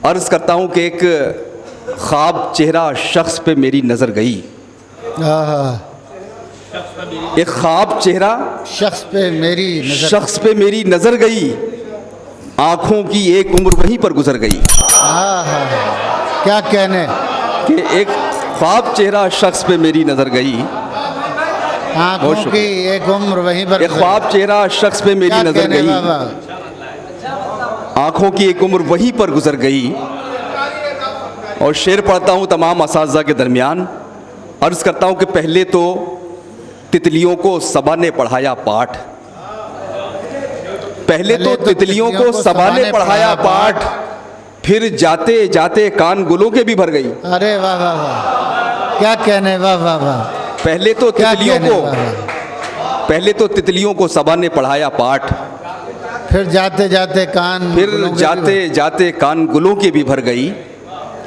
अर्ज़ करता हूँ कि एक ख्वाब चेहरा शख्स पे मेरी नज़र गई। एक ख्वाब चेहरा शख्स पे मेरी नज़र गई, आँखों की एक उम्र वहीं पर गुजर गई। क्या कहने कि एक ख्वाब चेहरा शख्स पे मेरी नज़र गई, आँखों की एक उम्र वहीं पर। एक ख्वाब चेहरा शख्स पे मेरी नज़र गई, आँखों की एक उम्र वहीं पर गुजर गई। और शेर पढ़ता हूँ तमाम असातिज़ा के दरमियान। अर्ज़ करता हूँ कि पहले तो तितलियों को सबा ने पढ़ाया पाठ, पहले तो तितलियों को सबा ने पढ़ाया पाठ, फिर जाते जाते कान गुलों के भी भर गई। अरे वाह वाह वाह, क्या कहने, वाह वाह वाह। पहले तो तितलियों को सबा ने पढ़ाया पाठ, फिर जाते जाते कान गुलों के भी भर गई।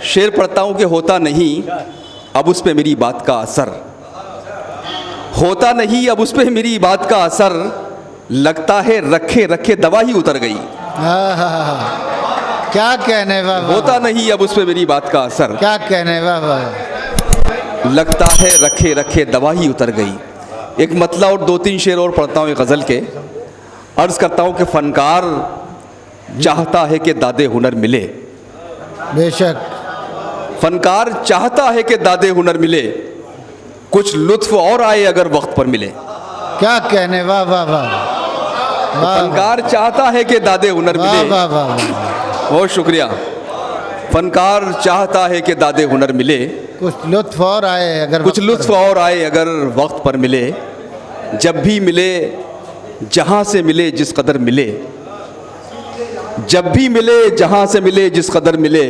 शेर पढ़ता हूँ कि होता नहीं अब उस पे मेरी बात का असर, होता नहीं अब उस पे मेरी बात का असर, लगता है रखे रखे दवा ही उतर गई। क्या कहने, वाह। होता नहीं अब उस पे मेरी बात का असर, क्या कहने, वाह वाह। लगता है रखे रखे दवा ही उतर गई। एक मतला और 2-3 शेर और पढ़ता हूँ एक गज़ल के। अर्ज़ करता हूँ कि फ़नकार चाहता है कि दादे हुनर मिले, बेशक फ़नकार चाहता है कि दादे हुनर मिले, कुछ लुत्फ़ और आए अगर वक्त पर मिले। क्या कहने, वाह वाह वाह। फ़नकार चाहता है कि दादे हुनर मिले, वाह वाह। बहुत शुक्रिया। फ़नकार चाहता है कि दादे हुनर मिले, कुछ लुत्फ़ और आए अगर वक्त पर मिले। जब भी मिले जहाँ से मिले जिस कदर मिले, जब भी मिले जहाँ से मिले जिस कदर मिले,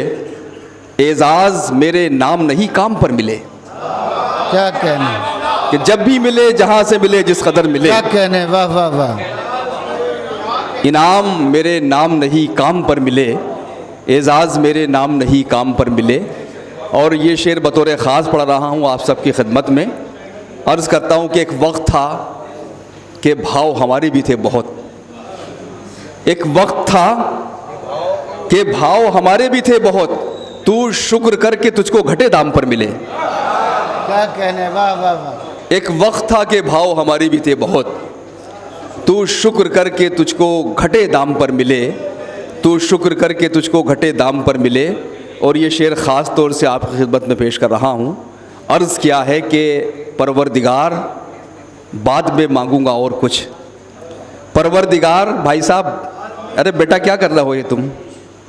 एजाज़ मेरे नाम नहीं काम पर मिले। क्या कहने, कि जब भी मिले जहाँ से मिले जिस कदर मिले, क्या कहने, वाह वाह वाह। इनाम मेरे नाम नहीं काम पर मिले, एजाज़ मेरे नाम नहीं काम पर मिले। और ये शेर बतौर ख़ास पढ़ रहा हूँ आप सबकी खिदमत में। अर्ज़ करता हूँ कि एक वक्त था कि भाव हमारे भी थे बहुत, एक वक्त था कि भाव हमारे भी थे बहुत, तू शुक्र करके तुझको घटे दाम पर मिले। क्या कहने, वाह वाह वाह। एक वक्त था कि भाव हमारे भी थे बहुत, तू शुक्र करके तुझको घटे दाम पर मिले, तू शुक्र करके तुझको घटे दाम पर मिले। और ये शेर ख़ास तौर से आपकी खिदमत में पेश कर रहा हूँ। अर्ज़ किया है कि परवरदिगार बाद में मांगूंगा और कुछ। परवरदिगार, भाई साहब, अरे बेटा क्या कर रहे हो ये तुम?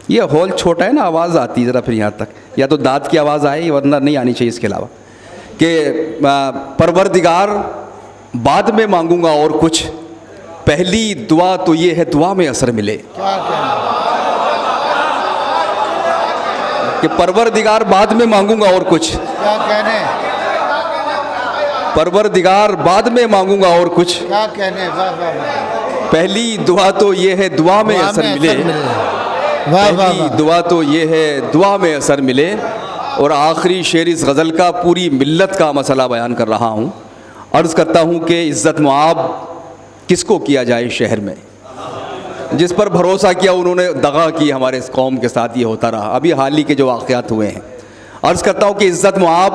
ये हॉल छोटा है ना, आवाज़ आती है ज़रा फिर यहाँ तक, या तो दाँत की आवाज़ आए वरना नहीं आनी चाहिए इसके अलावा। कि परवरदिगार बाद में मांगूंगा और कुछ, पहली दुआ तो ये है दुआ में असर मिले। क्या कहने, कि परवरदिगार बाद में मांगूंगा और कुछ, क्या कहने, परवरदिगार बाद में मांगूंगा और कुछ, क्या कहने, वाह वाह वाह। पहली दुआ तो ये है दुआ में असर मिले, वाह वाह। पहली दुआ तो ये है दुआ में असर मिले। और आखिरी शेर इस गज़ल का पूरी मिल्लत का मसला बयान कर रहा हूँ। अर्ज़ करता हूँ कि इज़्ज़त मुआब किसको किया जाए शहर में, जिस पर भरोसा किया उन्होंने दगा की, हमारे इस कौम के साथ ये होता रहा। अभी हाल ही के जो वाक़यात हुए हैं, अर्ज़ करता हूँ कि इज़्ज़त मुआब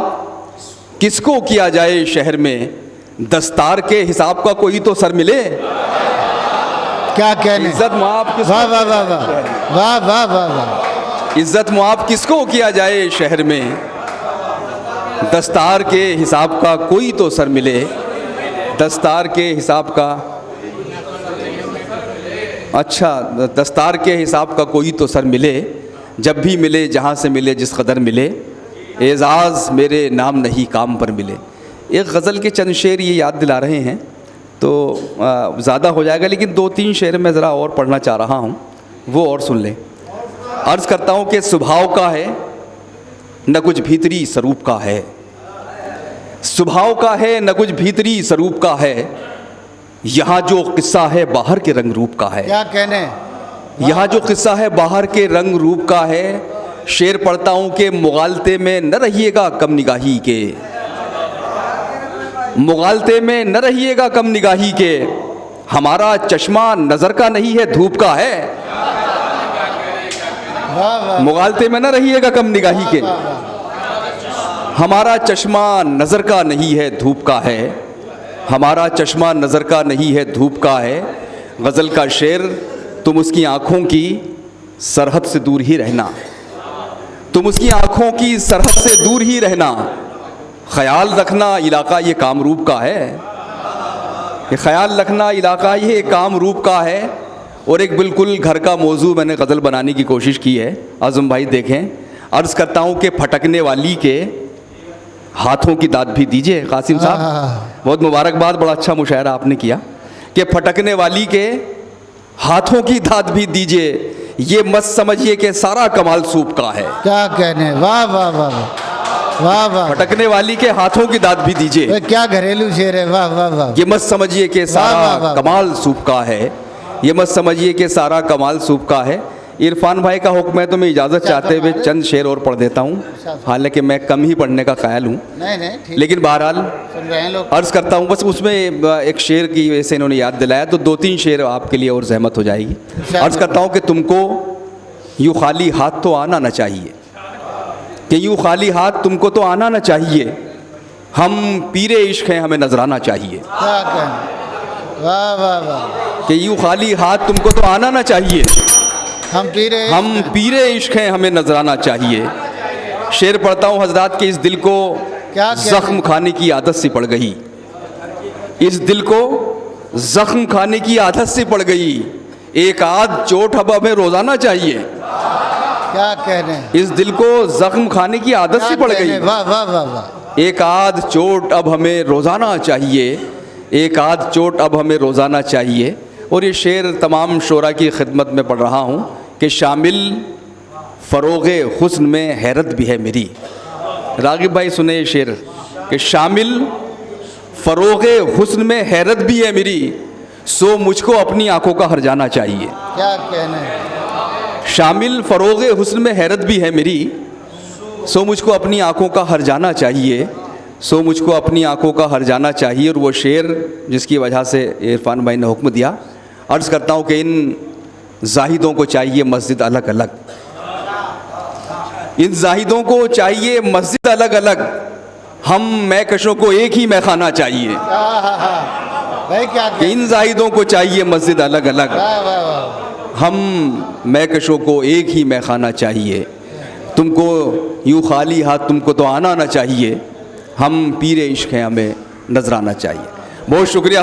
किसको किया जाए शहर में, दस्तार के हिसाब का कोई तो सर मिले। क्या कहने, इज़्ज़त मुआब वाह वाह वाह वाह वाह वाह वाह वाह। इज़्ज़त मुआब किसको किया जाए शहर में, दस्तार के हिसाब का कोई तो सर मिले, दस्तार के हिसाब का, अच्छा, दस्तार के हिसाब का कोई तो सर मिले, जब भी मिले जहाँ से मिले जिस कदर मिले, एजाज़ मेरे नाम नहीं काम पर मिले। एक गज़ल के चंद शेर ये याद दिला रहे हैं तो ज़्यादा हो जाएगा, लेकिन 2-3 शेर मैं ज़रा और पढ़ना चाह रहा हूँ, वो और सुन लें। अर्ज़ करता हूँ कि स्वभाव का है न कुछ भीतरी स्वरूप का है, स्वभाव का है न कुछ भीतरी स्वरूप का है, यहाँ जो किस्सा है बाहर के रंग रूप का है। क्या कहने, यहाँ जो किस्सा है बाहर के रंग रूप का है। शेर पढ़ता हूँ कि मुगालते में न रहिएगा कम निगाही के, मुगालते में न रहिएगा कम निगाही के, हमारा चश्मा नज़र का नहीं है धूप का है। वाह वाह मुगालते में ना रहिएगा कम निगाही के। हमारा चश्मा नज़र का नहीं है धूप का है, हमारा चश्मा नज़र का नहीं है धूप का है। गज़ल का शेर, तुम उसकी आँखों की सरहद से दूर ही रहना, तुम उसकी आँखों की सरहद से दूर ही रहना। ख्याल रखना इलाका ये कामरूप का है, ये ख्याल रखना इलाका ये कामरूप का है। और एक बिल्कुल घर का मौजू मैंने गज़ल बनाने की कोशिश की है। आज़म भाई देखें, अर्ज़ करता हूँ कि फटकने वाली के हाथों की दाद भी दीजिए। कासिम साहब बहुत मुबारकबाद, बड़ा अच्छा मुशायरा आपने किया कि फटकने वाली के हाथों की दाद भी दीजिए, ये मत समझिए कि सारा कमाल सूप का है। क्या कहने, वाह वाह वाह वाह वाह। फटकने वाली के हाथों की दाद भी दीजिए, वे क्या घरेलू शेर है, वाह वाह वाह। ये मत समझिए कि वाह, वाह, सारा वाह। कमाल सूप का है, ये मत समझिए कि सारा कमाल सूप का है। इरफान भाई का हुक्म है तो मैं इजाज़त चाहते हुए चंद शेर और पढ़ देता हूँ, हालांकि मैं कम ही पढ़ने का क़ायल हूँ, नहीं नहीं ठीक, लेकिन बहरहाल सुन रहे हैं लोग। अर्ज़ करता हूँ। बस उसमें एक शेर की वजह से इन्होंने याद दिलाया तो 2-3 शेर आपके लिए और जहमत हो जाएगी। अर्ज़ करता हूँ कि तुमको यूँ खाली हाथ तो आना ना चाहिए, कि यूँ खाली हाथ तुमको तो आना ना चाहिए। हम पीरे इश्क हैं हमें नजराना चाहिए, क्या कहने, वाह वाह वाह। कि यूँ खाली हाथ तुमको तो आना ना चाहिए। हम पीरे इश्क हैं हमें नजराना चाहिए। शेर पढ़ता हूँ हजरात के, इस दिल को क्या कहने? जख्म खाने की आदत सी पड़ गई, इस दिल को जख्म खाने की आदत सी पड़ गई। एक आध चोट अब हमें रोजाना चाहिए, क्या कहने, इस दिल को जख्म खाने की आदत सी पड़ गई। वाह वाह वाह वाह। एक आध चोट अब हमें रोजाना चाहिए, एक आध चोट अब हमें रोजाना चाहिए। और ये शेर तमाम शोरा की खिदमत में पढ़ रहा हूँ कि शामिल फ़रोग़े हुस्न में हैरत भी है मेरी। रागिब भाई सुने ये शेर कि शामिल फ़रोग़े हुस्न में हैरत भी है मेरी, सो मुझको अपनी आंखों का हर जाना चाहिए। क्या कहने, शामिल फ़रोग़े हुस्न में हैरत भी है मेरी, सो मुझको अपनी आंखों का हर जाना चाहिए, सो मुझको अपनी आंखों का हर जाना चाहिए। और वो शेर जिसकी वजह से इरफान भाई ने हुक्म दिया, अर्ज़ करता हूँ कि इन जाहिदों को चाहिए मस्जिद अलग अलग, इन जाहिदों को चाहिए मस्जिद अलग अलग, हम मैकशों को एक ही मैखाना चाहिए। भाई क्या कि इन जाहिदों को चाहिए मस्जिद अलग अलग, वाह वाह वाह। हम मैकशों को एक ही मैखाना चाहिए। तुमको यूँ खाली हाथ तुमको तो आना ना चाहिए, हम पीरे इश्क हैं हमें नजराना चाहिए। बहुत शुक्रिया।